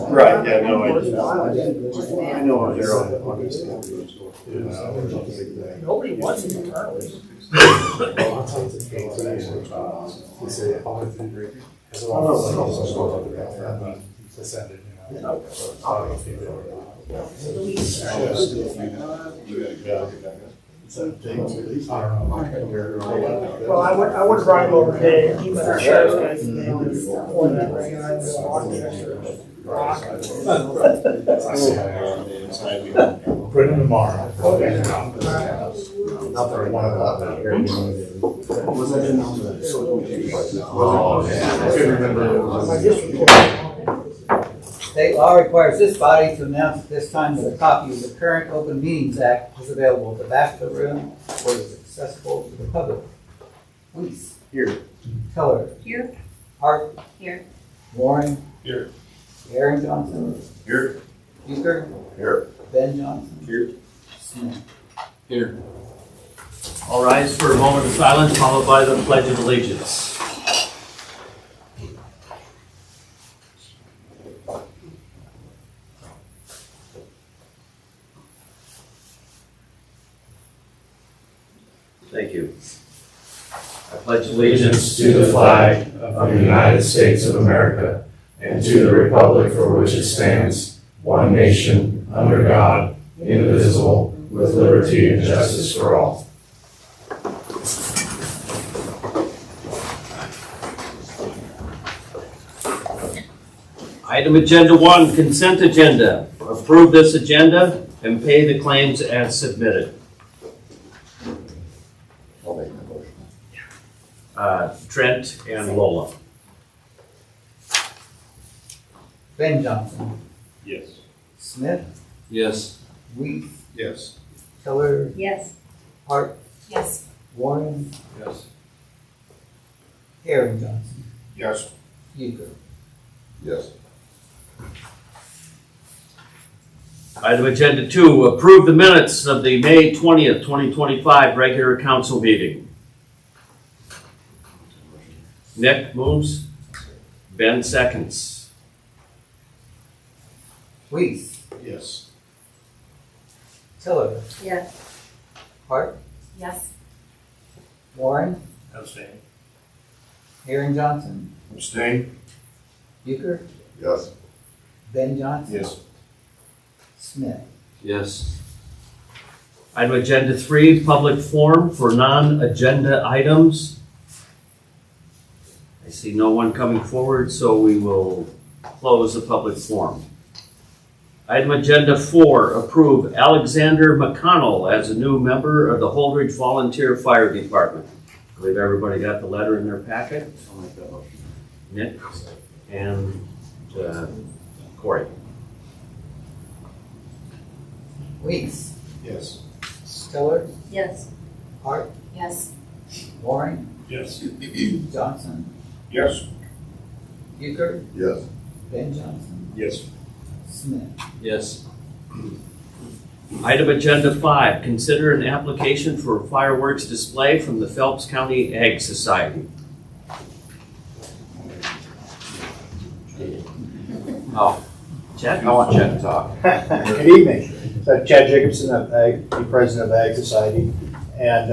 Right, yeah, no, I know they're on this. Nobody wants it internally. Well, I would ride over today, even our sheriff's guys, for that regular rock. Put it in tomorrow. Okay. Not that one of them. Was that in? My district. State law requires this body to announce at this time that a copy of the current Open Meetings Act is available at the back of the room or is accessible to the public. Weiss. Here. Keller. Here. Hart. Here. Warren. Here. Aaron Johnson. Here. Bucher. Here. Ben Johnson. Here. Smith. Here. All rise for a moment of silence, followed by the Pledge of Allegiance. Thank you. I pledge Allegiance to the flag of the United States of America and to the republic for which it stands, one nation, under God, indivisible, with liberty and justice for all. Item agenda 1, consent agenda. Approve this agenda and pay the claims as submitted. I'll make the motion. Trent and Lola. Ben Johnson. Yes. Smith. Yes. Weiss. Yes. Keller. Yes. Hart. Yes. Warren. Yes. Aaron Johnson. Yes. Bucher. Yes. Item agenda 2, approve the minutes of the May 20th, 2025 regular council meeting. Nick moves. Ben seconds. Weiss. Yes. Keller. Yes. Hart. Yes. Warren. Abstain. Aaron Johnson. Abstain. Bucher. Yes. Ben Johnson. Yes. Smith. Yes. Item agenda 3, public forum for non-agenda items. I see no one coming forward, so we will close the public forum. Item agenda 4, approve Alexander McConnell as a new member of the Holdridge Volunteer Fire Department. I believe everybody got the letter in their packet. I'll make that motion. Nick and Corey. Weiss. Yes. Keller. Yes. Hart. Yes. Warren. Yes. Johnson. Yes. Bucher. Yes. Ben Johnson. Yes. Smith. Yes. Item agenda 5, consider an application for a fireworks display from the Phelps County Ag Society. Oh, Chad? I want Chad to talk. Good evening. So Chad Jacobson, the president of Ag Society. And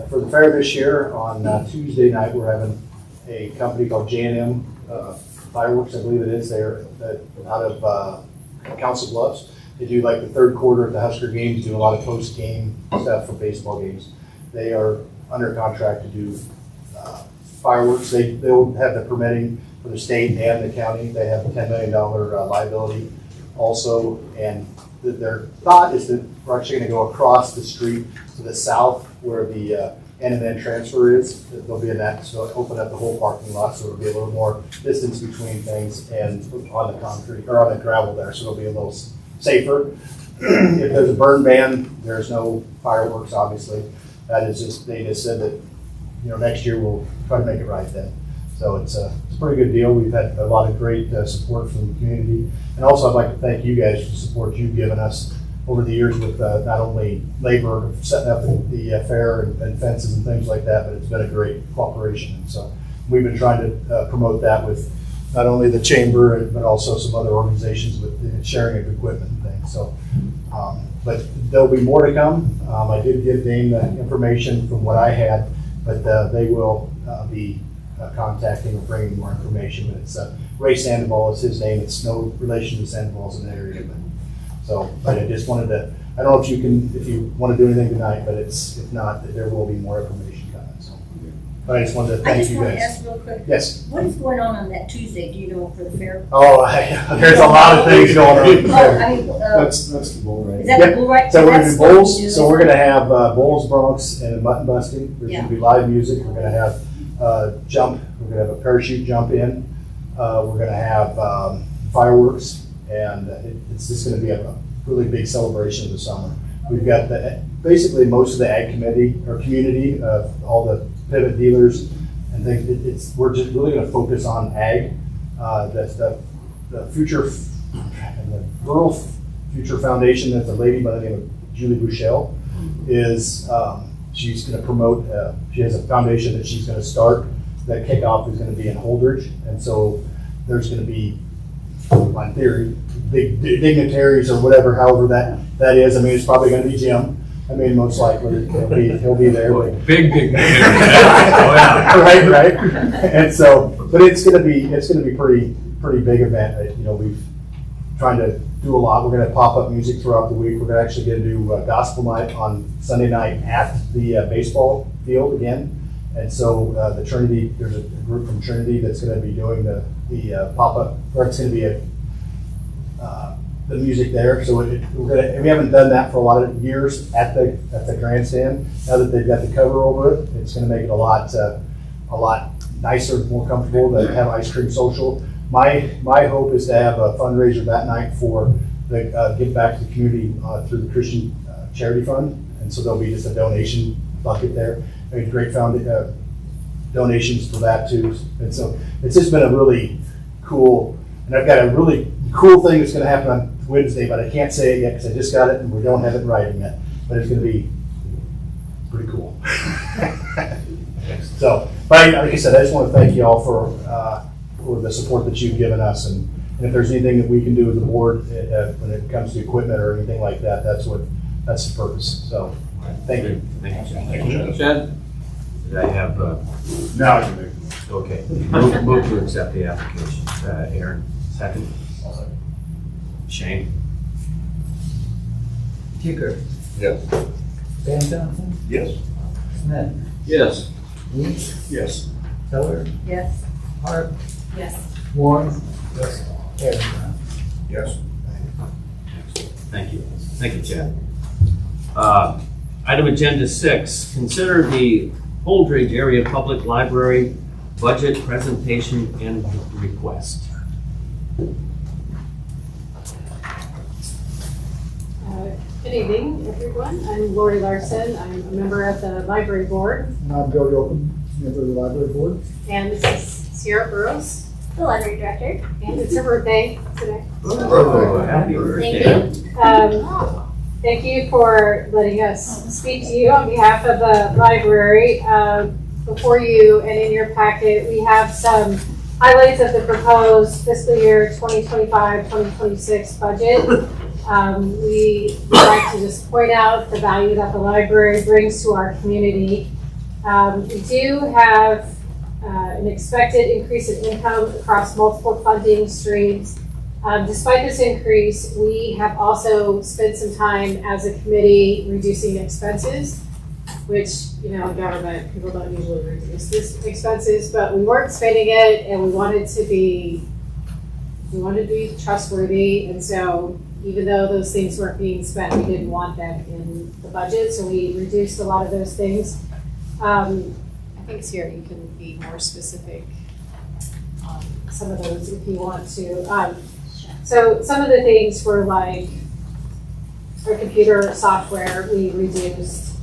for the fair this year, on Tuesday night, we're having a company called J&M Fireworks, I believe it is. They're out of Council Bluffs. They do like the third quarter of the Husker games, do a lot of post-game stuff for baseball games. They are under contract to do fireworks. They'll have the permitting for the state and the county. They have a $10 million liability also, and their thought is that we're actually going to go across the street to the south where the N&N transfer is. They'll be in that, so open up the whole parking lot, so it'll be a little more distance between things and on the concrete or on the gravel there, so it'll be a little safer. If there's a burn ban, there's no fireworks, obviously. That is just, they just said that, next year we'll try to make it right then. So it's a pretty good deal. We've had a lot of great support from the community. And also I'd like to thank you guys for the support you've given us over the years with not only labor, setting up the fair and fences and things like that, but it's been a great cooperation. And so we've been trying to promote that with not only the chamber, but also some other organizations with the sharing of equipment and things. So, but there'll be more to come. I did give Dane the information from what I had, but they will be contacting or bringing more information. But it's Ray Sandoval is his name. It's no relation to Sandoval's in that area, but I just wanted to. I don't know if you want to do anything tonight, but if not, there will be more information coming. So, but I just wanted to I thank just you want to guys. ask real quick, Yes. what is going on that Tuesday, do you know, for the fair? Oh, there's a lot of things going on. Oh, I mean, That's the bull, right? is that Yep. the bull right? So we're gonna That's do what we bulls. do. So we're gonna have bulls, broncs, and mutton busting. There's Yeah. gonna be live music. We're gonna have jump. We're gonna have a parachute jump in. We're gonna have fireworks, and it's just gonna be a really big celebration of the summer. We've got basically most of the ag committee or community, all the pivot dealers and things. We're just really gonna focus on ag. That's the future and the Rural Future Foundation. That's a lady by the name of Julie Bushell. She's going to promote. She has a foundation that she's going to start. That kickoff is going to be in Holdridge, and so there's going to be, in theory, big dignitaries or whatever, however that is. I mean, it's probably going to be Jim. I mean, most likely he'll be there. Big. Oh, yeah. right. And so, but it's going to be pretty big event. We've trying to do a lot. We're going to pop up music throughout the week. We're actually going to do gospel night on Sunday night at the baseball field again. And so the Trinity, there's a group from Trinity that's going to be doing the pop up, or it's going to be the music there. So we haven't done that for a lot of years at the grandstand. Now that they've got the cover over it, it's going to make it a lot nicer, more comfortable to have ice cream social. My hope is to have a fundraiser that night for the give back to the community through the Christian Charity Fund, and so there'll be just a donation bucket there. I mean, great donations for that too, and so it's just been a really cool. And I've got a really cool thing that's going to happen on Wednesday, but I can't say it yet because I just got it and we don't have it in writing yet. But it's going to be pretty cool. So, but like I said, I just want to thank you all for the support that you've given us, and if there's anything that we can do as a board when it comes to equipment or anything like that, that's the purpose. So, thank you. Thank you. Chad? Did I have, Now I can make okay, move to accept the application. Aaron, second? Shane? Kicker, Yes. Van Johnson, Yes. Smith, Yes. Weeks, Yes. Keller, Yes. Hart, Yes. Warren, Yes. Aaron. Yes. Thank you. Thank you, Chad. Item agenda 6, consider the Holdridge Area Public Library budget presentation and request. Good evening, everyone. I'm Lori Larson. I'm a member of the library board. And I'm Bill Yocum, member of the library board. And this is Sierra Burrows, The library director. and it's her birthday today. Oh, happy birthday. Thank Thank you for letting us speak to you on behalf of the library. Before you and in your packet, we have some highlights of the proposed fiscal year 2025-2026 budget. We would like to just point out the value that the library brings to our community. We do have an expected increase in income across multiple funding streams. Despite this increase, we have also spent some time as a committee reducing expenses, which, in government, people don't usually reduce these expenses, but we weren't spending it and we wanted to be trustworthy. And so even though those things weren't being spent, we didn't want them in the budget. So we reduced a lot of those things. I think, Sierra, you can be more specific on some of those if you want to. So some of the things were like our computer software, we reduced.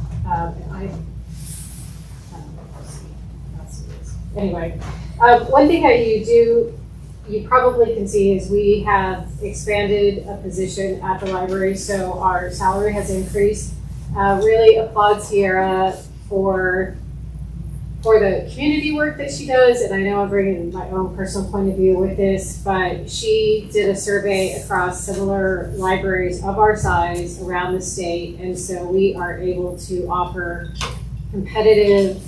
Anyway, one thing that you probably can see is we have expanded a position at the library, so our salary has increased. Really applaud Sierra for for the community work that she does, and I know I'm bringing my own personal point of view with this, but she did a survey across similar libraries of our size around the state, and so we are able to offer competitive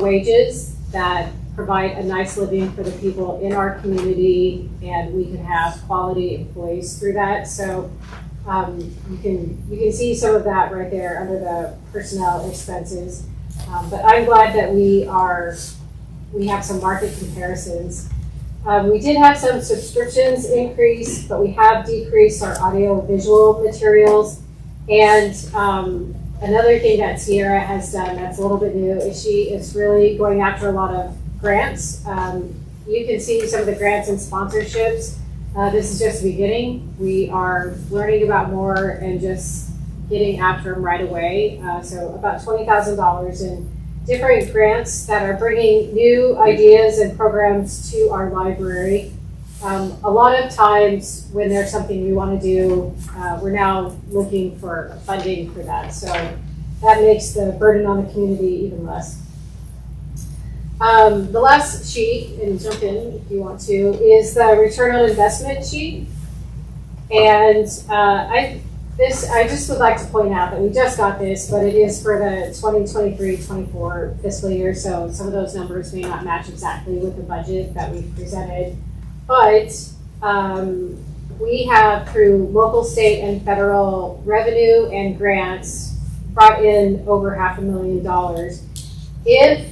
wages that provide a nice living for the people in our community, and we can have quality employees through that. So you can see some of that right there under the personnel expenses. But I'm glad that we have some market comparisons. We did have some subscriptions increase, but we have decreased our audio visual materials. And another thing that Sierra has done that's a little bit new is she is really going after a lot of grants. You can see some of the grants and sponsorships. This is just the beginning. We are learning about more and just getting after them right away. So about $20,000 in different grants that are bringing new ideas and programs to our library. A lot of times when there's something we want to do, we're now looking for funding for that. So that makes the burden on the community even less. The last sheet, and jump in if you want to, is the return on investment sheet. And I just would like to point out that we just got this, but it is for the 2023-24 fiscal year, so some of those numbers may not match exactly with the budget that we've presented. But we have, through local, state, and federal revenue and grants, brought in over $500,000. If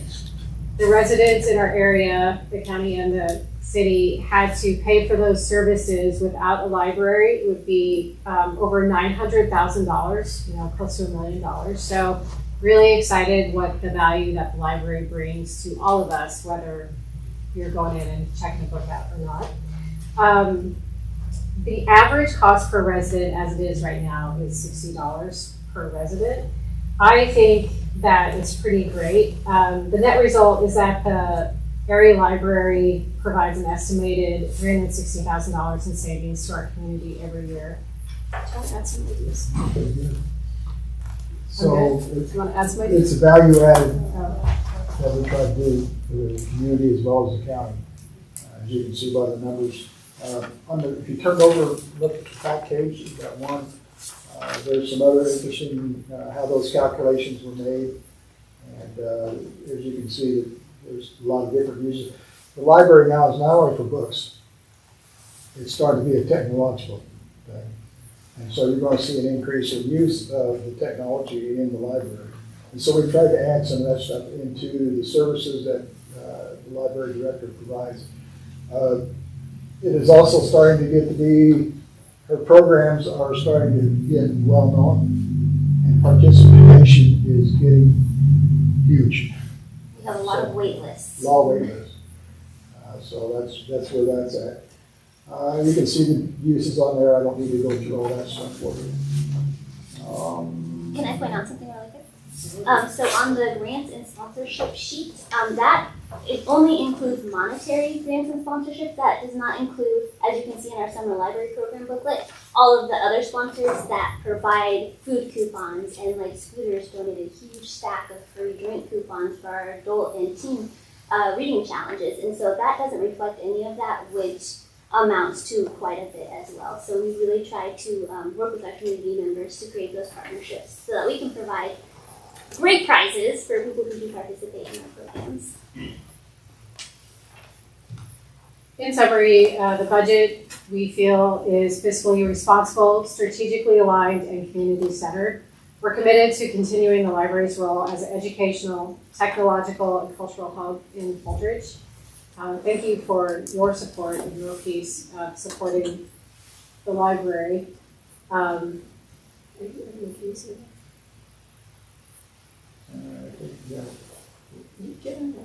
the residents in our area, the county and the city, had to pay for those services without a library, it would be over $900,000, close to $1 million. So really excited what the value that the library brings to all of us, whether you're going in and checking a book out or not. The average cost per resident as it is right now is $60 per resident. I think that is pretty great. The net result is that the area library provides an estimated $360,000 in savings to our community every year. That's some ideas. So You want to add some ideas? it's a value added that we try to do for the community as well as the county. As you can see by the numbers. If you turn over, look at the fact page, you've got one. There's some other interesting how those calculations were made. And as you can see, there's a lot of different uses. The library now is not only for books. It's starting to be a technological thing. And so you're going to see an increase in use of the technology in the library. And so we tried to add some of that stuff into the services that the library director provides. It is also starting to get to be, her programs are starting to get well known, and participation is getting huge. We have a lot of wait lists. Law wait lists. So that's where that's at. You can see the uses on there. I don't need to go through all that stuff for you. Can I point out something really quick? So on the grants and sponsorship sheet, that it only includes monetary grants and sponsorship. That does not include, as you can see in our summer library program booklet, all of the other sponsors that provide food coupons, and like Scooters donated a huge stack of free drink coupons for our adult and teen reading challenges. And so that doesn't reflect any of that, which amounts to quite a bit as well. So we really try to work with our community members to create those partnerships so that we can provide great prizes for people who do participate in our programs. In summary, the budget we feel is fiscally responsible, strategically aligned, and community-centered. We're committed to continuing the library's role as an educational, technological, and cultural hub in Holdridge. Thank you for your support and your piece supporting the library.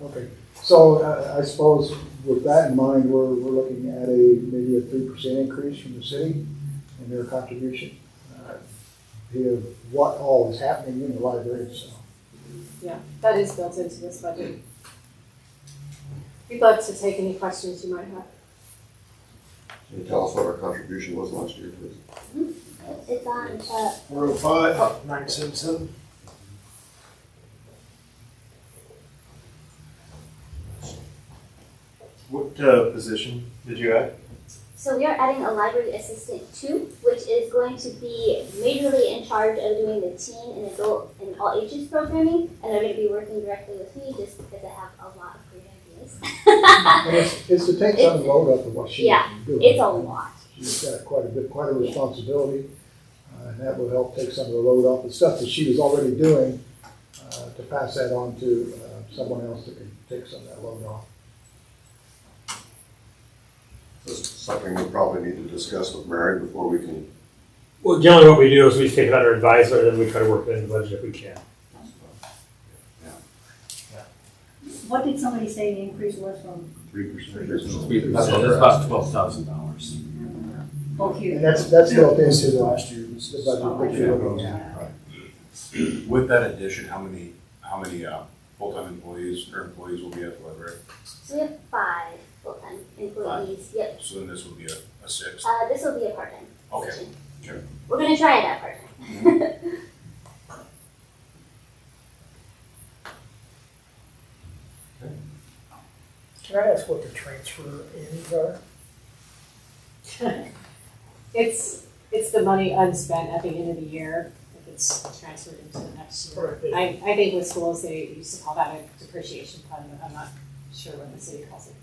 Okay. So I suppose with that in mind, we're looking at maybe a 3% increase from the city in their contribution via what all is happening in the library. So. Yeah, that is built into this budget. We'd love to take any questions you might have. Can you tell us what our contribution was last year, please? It's on 405, 977. What position did you add? So we are adding a library assistant too, which is going to be majorly in charge of doing the teen and adult and all ages programming, and they're going to be working directly with me just because I have a lot of great ideas. And it's to take some of the load up of what she's Yeah, doing. it's a lot. She's got quite a responsibility, and that will help take some of the load off, the stuff that she was already doing, to pass that on to someone else that can take some of that load off. This is something we probably need to discuss with Mary before we can. Well, generally what we do is we take it under advisement and then we try to work it in the budget if we can. What did somebody say the increase was from? 3%. That's about $12,000. Oh, here. And that's built into the last year's budget that you're looking at. With that addition, how many full-time employees or employees will be at the library? So we have 5 full-time employees. Yep. So then this would be a 6. This will be a part-time Okay, position. sure. We're going to try it at part-time. Can I ask what the transfer ends are? It's the money unspent at the end of the year, if it's transferred into the next year. Right. I think with schools, they used to call that a depreciation fund, but I'm not sure what the city calls it.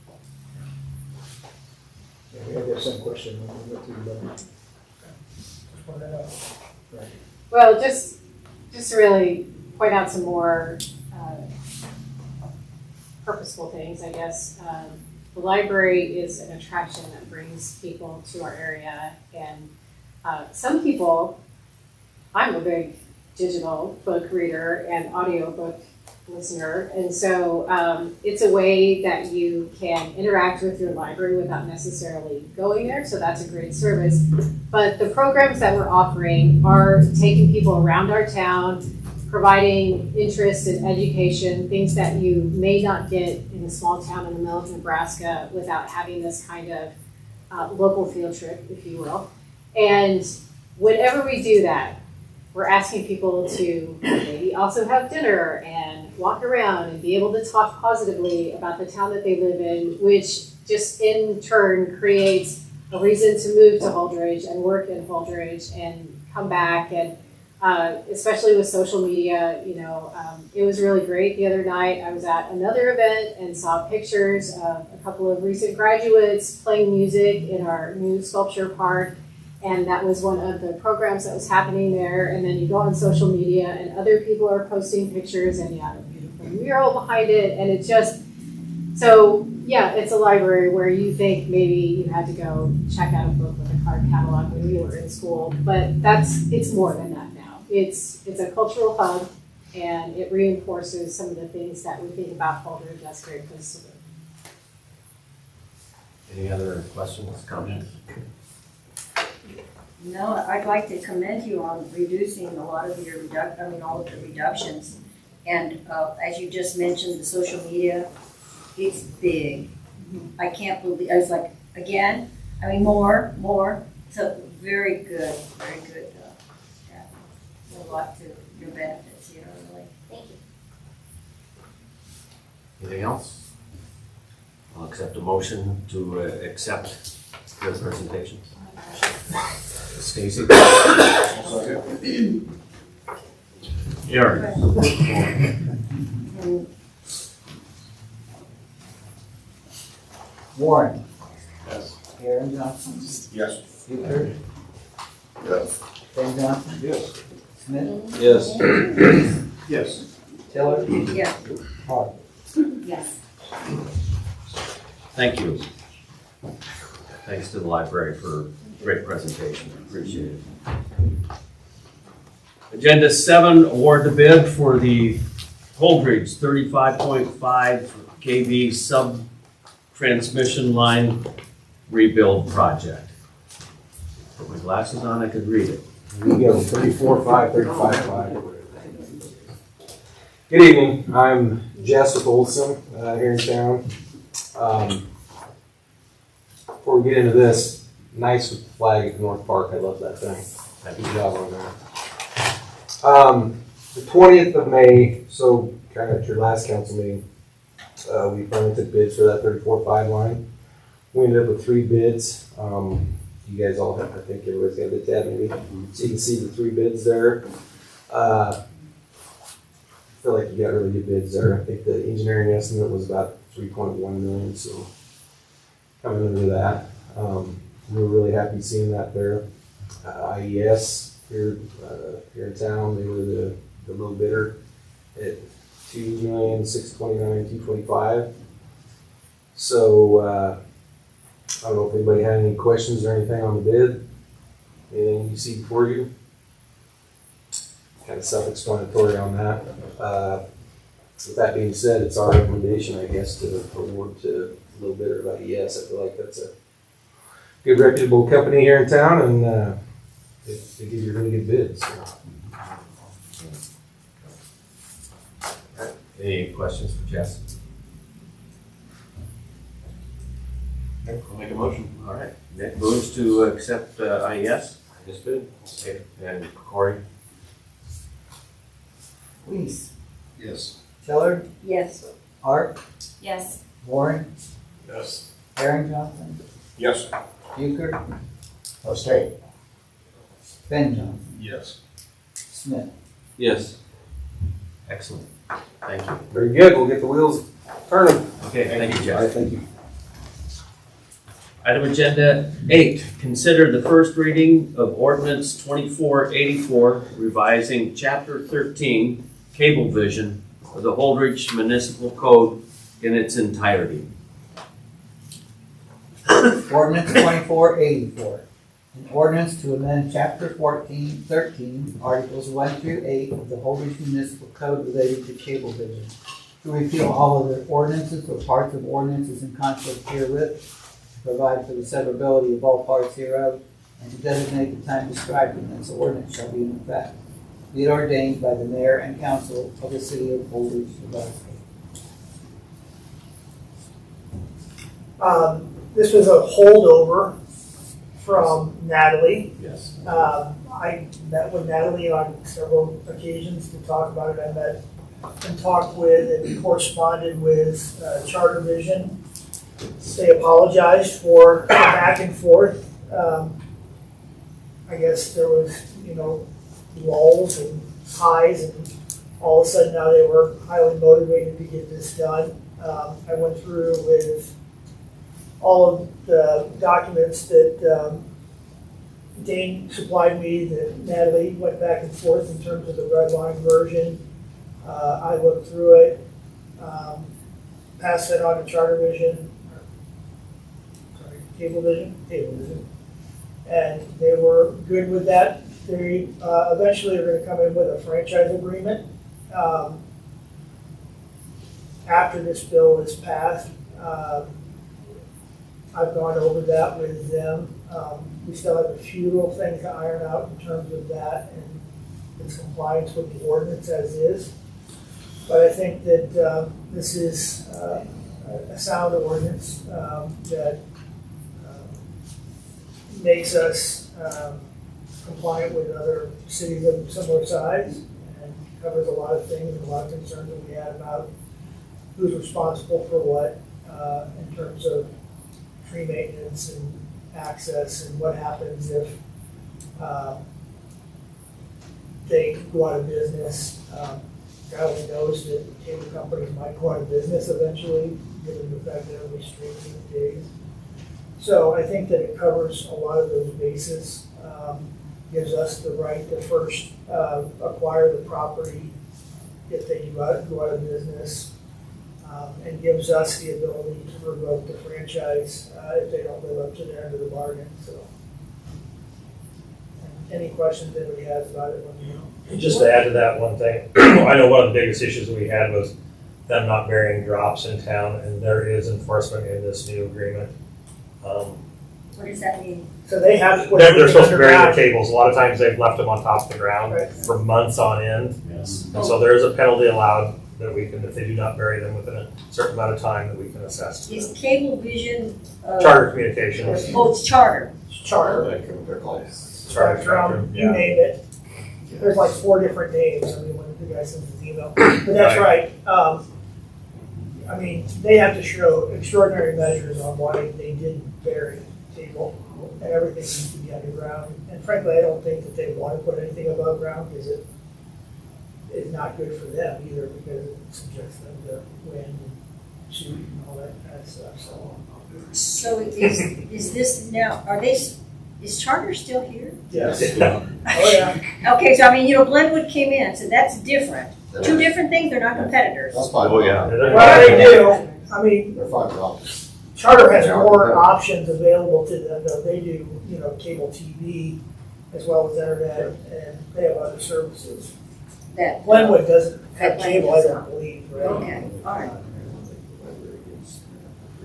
Yeah, we had that same question when we went through the budget. Just wanted to know. Well, just to really point out some more purposeful things, I guess. The library is an attraction that brings people to our area, and some people, I'm a big digital book reader and audiobook listener, and so it's a way that you can interact with your library without necessarily going there, so that's a great service. But the programs that we're offering are taking people around our town, providing interest in education, things that you may not get in a small town in the middle of Nebraska without having this kind of local field trip, if you will. And whenever we do that, we're asking people to maybe also have dinner and walk around and be able to talk positively about the town that they live in, which just in turn creates a reason to move to Holdridge and work in Holdridge and come back. And especially with social media, it was really great. The other night I was at another event and saw pictures of a couple of recent graduates playing music in our new sculpture park. And that was one of the programs that was happening there. And then you go on social media and other people are posting pictures and you have a beautiful mural behind it. And it just, so yeah, it's a library where you think maybe you had to go check out a book with a card catalog when you were in school, but it's more than that now. It's a cultural hub, and it reinforces some of the things that we think about Holdridge as a great place to live. Any other questions, comments? No, I'd like to commend you on reducing a lot of your all of the reductions. And as you just mentioned, the social media, it's big. I can't believe, I was like, again, more. So very good. Yeah. A lot to your benefits, really. Thank you. Anything else? I'll accept a motion to accept the presentation. Stacy? Aaron? Warren. Yes. Aaron Johnson. Yes. Hubert. Yes. Ben Johnson. Yes. Smith. Yes. Yes. Tiller. Yes. Hart. Yes. Thank you. Thanks to the library for a great presentation. Appreciate it. Agenda 7, award the bid for the Holdridge 35.5 kV sub-transmission line rebuild project. Put my glasses on, I could read it. We go 34.5, 35.5. Good evening. I'm Jess with Olson here in town. Before we get into this, nice with the flag at North Park. I love that thing. Good job on that. The 20th of May, so kind of at your last council meeting, We finally took bids for that 34.5 line. We ended up with 3 bids. You guys all have, I think everybody's got a bid tab maybe. So you can see the 3 bids there. I feel like you got really good bids there. I think the engineering estimate was about 3.1 million, so coming into that. We were really happy seeing that there. IES here in town, they were the low bidder at $2,629,225. So I don't know if anybody had any questions or anything on the bid. Anything you see before you? Kind of self-explanatory on that. With that being said, it's our recommendation, I guess, to award to the low bidder of IES. I feel like that's a good reputable company here in town, and they give you really good bids. So. Any questions for Jess? I'll make a motion. All right. Nick moves to accept IES. This bid? Okay. And Corey? Weiss, Yes. Tiller, Yes. Art, Yes. Warren, Yes. Aaron Johnson, Yes. Bucher, Abstain. Ben Johnson, Yes. Smith. Yes. Excellent. Thank you. Very good. We'll get the wheels turning. Okay, thank you, All right, Jeff. thank you. Item agenda 8, consider the first reading of ordinance 2484, revising chapter 13, Cablevision of the Holdridge Municipal Code in its entirety. Ordinance 2484. An ordinance to amend chapter 13, articles 1 through 8 of the Holdridge Municipal Code relating to Cablevision. To repeal all other ordinances or parts of ordinances in conflict herewith, to provide for the severability of all parts hereof, and to designate the time described in this ordinance shall be in effect. Be it ordained by the mayor and council of the city of Holdridge, Nebraska. This was a holdover from Natalie. Yes. I met with Natalie on several occasions to talk about it. I met and talked with and corresponded with Charter Vision. They apologized for the back and forth. I guess there was, lulls and highs, and all of a sudden now they were highly motivated to get this done. I went through with all of the documents that Dane supplied me, that Natalie went back and forth in terms of the red line version. I looked through it, passed that on to Charter Vision, Cablevision, and they were good with that. They eventually are going to come in with a franchise agreement after this bill is passed. I've gone over that with them. We still have a few little things to iron out in terms of that and its compliance with the ordinance as is. But I think that this is a sound ordinance that makes us compliant with other cities of similar size, and covers a lot of things and a lot of concerns that we had about who's responsible for what in terms of tree maintenance and access, and what happens if they go out of business. God only knows that cable companies might go out of business eventually, given the fact that everybody's streaming these days. So I think that it covers a lot of those bases, gives us the right to first acquire the property if they go out of business, and gives us the ability to revoke the franchise if they don't live up to their end of the bargain. So, any questions anybody has about it, let me know. Just to add to that one thing, I know one of the biggest issues we had was them not burying drops in town, and there is enforcement in this new agreement. What does that mean? So they have to put They're supposed to bury the underground. cables. A lot of times they've left them on top of the ground Right. for months on end. Yes. And so there is a penalty allowed that we can, if they do not bury them within a certain amount of time, that we can assess to Is them. Cablevision? Charter Communications. Oh, it's Charter. Charter, Spectrum, you name it. There's like 4 different names. I mean, when the guy sends his email, but that's right. I mean, they have to show extraordinary measures on why they didn't bury cable, and everything needs to be underground. And frankly, I don't think that they want to put anything above ground, because it is not good for them either, because it subjects them to wind and shoot and all that kind of stuff, so. So is this now, is Charter still here? Yes. Oh, yeah. Okay, so I mean, Glenwood came in, so that's different. Two different things, they're not competitors. That's fine. Oh, yeah. Well, they do. I mean, They're fiber optics. Charter has more options available to them, though. They do, cable TV as well as internet, and they have other services. That, Glenwood doesn't have That cable, I Glenwood's don't believe, right? okay, all right.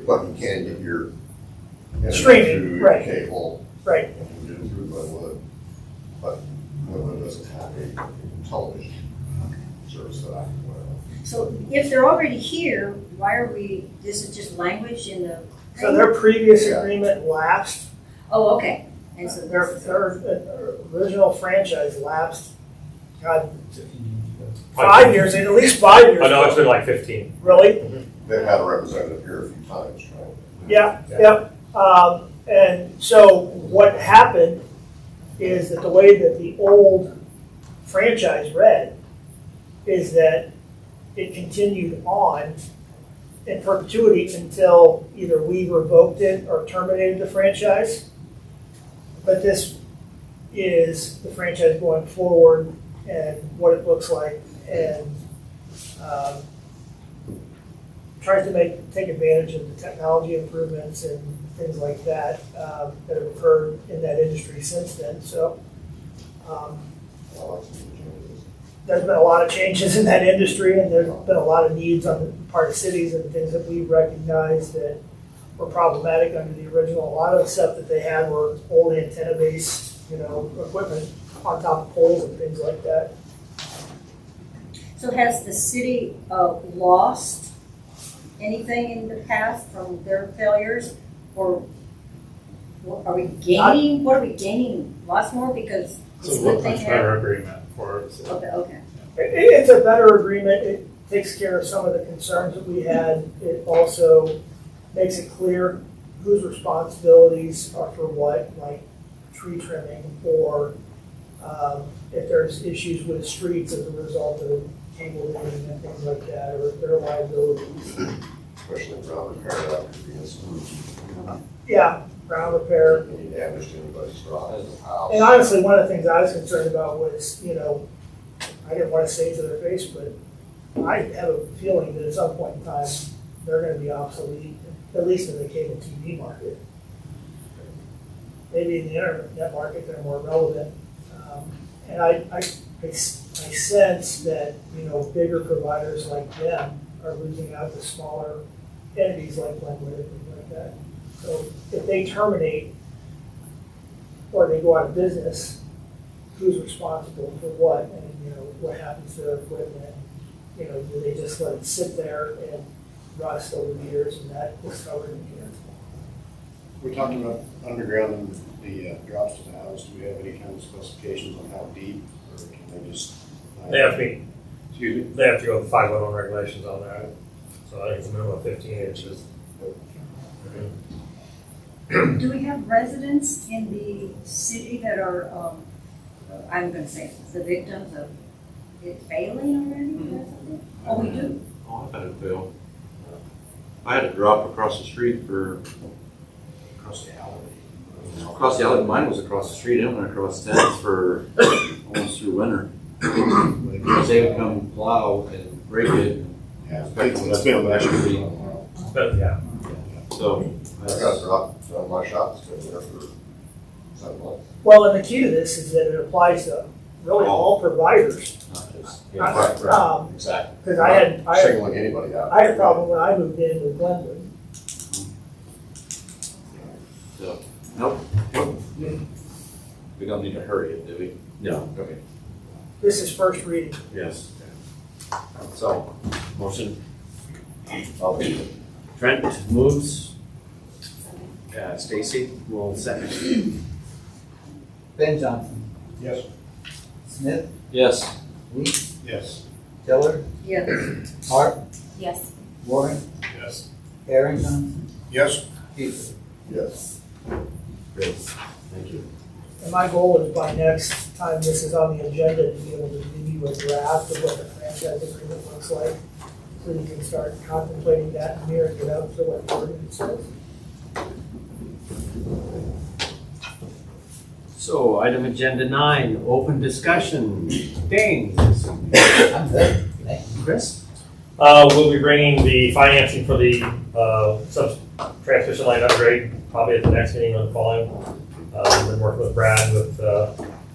But you can get your internet Streaming, through right. cable. Right. You can do it through Glenwood, but Glenwood doesn't have a television service that I can aware of. So if they're already here, why are we, this is just language in the. So their previous Yeah. agreement lapsed. Oh, okay. And so Their original franchise lapsed, God, 5 years, at least 5 years. Oh, no, it's been like 15. Really? They've had a representative here a few times, right? Yeah. And so what happened is that the way that the old franchise read is that it continued on in perpetuity until either we revoked it or terminated the franchise. But this is the franchise going forward and what it looks like, and tries to take advantage of the technology improvements and things like that that have occurred in that industry since then. So there's been a lot of changes in that industry, and there's been a lot of needs on the part of cities and things that we recognized that were problematic under the original. A lot of the stuff that they had were old antenna-based, equipment on top of poles and things like that. So has the city lost anything in the past from their failures? Or are we gaining, what are we gaining? Lost more because it's a good thing to have? agreement for it. Okay. It's a better agreement. It takes care of some of the concerns that we had. It also makes it clear whose responsibilities are for what, like tree trimming, or if there's issues with streets as a result of cable laying and things like that, or their liabilities. Especially ground repair after being smooth. Yeah, ground repair. Any damage to anybody's garage or house. And honestly, one of the things I was concerned about was, I didn't want to say it to their face, but I have a feeling that at some point in time, they're going to be obsolete, at least in the cable TV market. Maybe in the internet market, they're more relevant. And I sense that, bigger providers like them are losing out to smaller entities like Glenwood and things like that. So if they terminate or they go out of business, who's responsible for what, and what happens to their equipment? Do they just let it sit there and rust over the years, and that was covered in here? We're talking about underground the drops to the house. Do we have any kind of specifications on how deep, or can they just? They have to be, Excuse me? they have to go with 511 regulations on that. So I think it's a minimum of 15 inches. Do we have residents in the city that are, I'm gonna say, the victims of it failing already? Oh, we do? Oh, I've had it fail. I had a drop across the street Across the alley. across the alley. Mine was across the street. It went across 10th for almost through winter. Because they would come plow and break it. Yeah, it's been a Actually, But yeah. so. I got a drop on my shop, it's been there for 7 months. Well, and the key to this is that it applies to really all providers. Not just, Right, exactly. Because I had Singling anybody out. I had a problem when I moved in with Glenwood. So, nope. We don't need to hurry it, do we? No. Okay. This is first reading. Yes. So, Motion. Okay. Trent moves. Stacy will second. Ben Johnson, Yes. Smith, yes. Weeks, Yes. Tiller, Yeah. Hart, Yes. Warren, Yes. Harrington, Yes. Peter. Yes. Great, thank you. And my goal is by next time this is on the agenda to be able to give you a draft of what the franchise agreement looks like. So you can start contemplating that and mirroring it up to what the ordinance says. So item agenda 9, open discussion. Dane? I'm good. Chris? We'll be bringing the financing for the, transmission line upgrade, probably at the next meeting on the following. Been working with Brad with,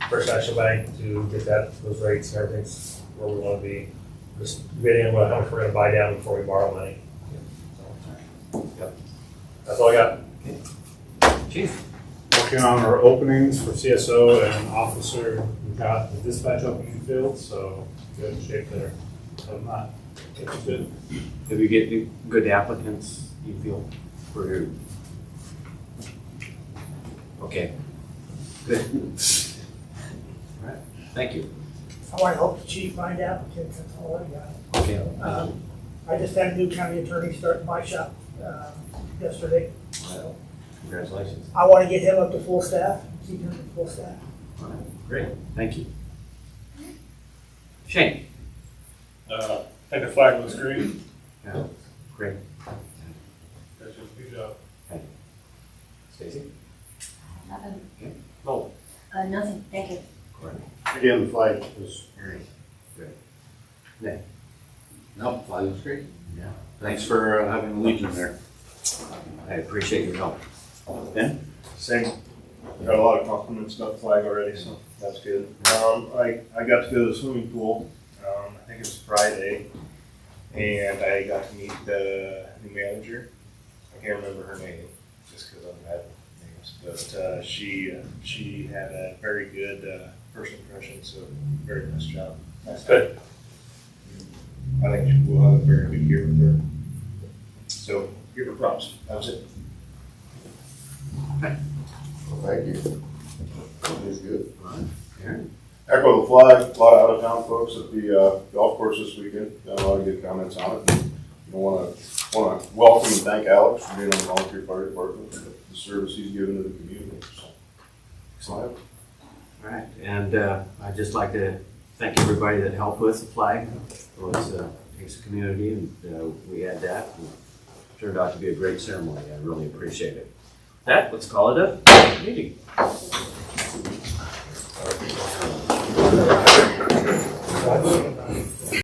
First National Bank to get those rates and everything's where we want to be. Just bidding on how much we're gonna buy down before we borrow money. Yep. That's all I got. Chief? Working on our openings for CSO and officer. We've got the dispatch opening filled, so good shape there. Other than that, it's good. Did we get good applicants, you feel, for your? Okay, good. All right, thank you. I want to help the chief find applicants, that's all I got. Okay. I just had a new county attorney start in my shop yesterday, so Congratulations. I want to get him up to full staff, keep him at full staff. All right, great, thank you. Shane? I think the flag looks great. Yeah, great. That's just a good job. Stacy? Nothing. Okay. Oh, Nothing, thank you. Again, the flag is very good. Nick? No, flag looks great. Yeah. Thanks for having the Legion there. I appreciate your help. Ben? Same. Got a lot of compliments about the flag already, so that's good. I got to go to the swimming pool. I think it was Friday, and I got to meet the new manager. I can't remember her name, just because I'm bad with names. But she had a very good first impression, so very nice job. That's good. I think we'll have a very good year with her. So give her props. That was it. Well, thank you. That is good. Aaron? Echo the flag, a lot of out-of-town folks at the golf course this weekend, got a lot of good comments on it. I want to welcome and thank Alex for being on the volunteer fire department, and the service he's given to the community. So, smile. All right, and I'd just like to thank everybody that helped with the flag. It was takes a community, and we had that. And it turned out to be a great ceremony. I really appreciate it. With that, let's call it a meeting. That's